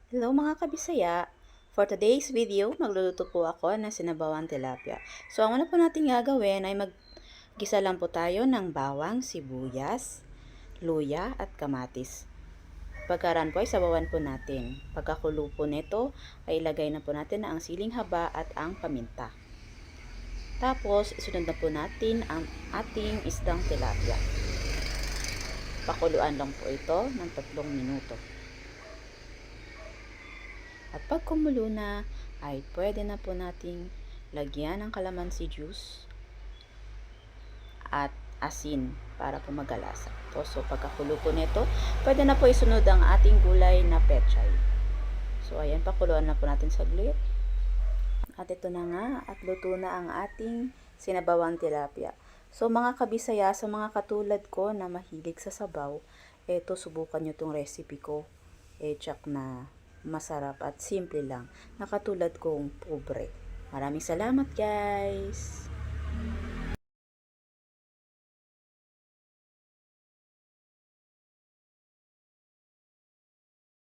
Hello mga kabisaya! For today's video, magluluto po ako ng sinabawang tilapia. So, ang una po natin gagawin ay maggisa lang po tayo ng bawang, sibuyas, luya at kamatis. Pagkaraan po ay sabawan po natin. Pagkakulo po nito ay ilagay na po natin ang siling haba at ang paminta. Tapos, isunod na po natin ang ating isdang tilapia. Pakuluan lang po ito ng 3 minuto. At pag kumulo na, ay pwede na po nating lagyan ng calamansi juice at asin para po magalasa. So pagkakulo po nito, pwede na po isunod ang ating gulay na pechay. So ayan, pakuluan na po natin saglit. At ito na nga, at luto na ang ating sinabawang tilapia. So mga kabisaya, sa mga katulad ko na mahilig sa sabaw, eto subukan nyo tong recipe ko. Tsak na masarap at simple lang. Nakatulad kong pobre. Maraming salamat guys!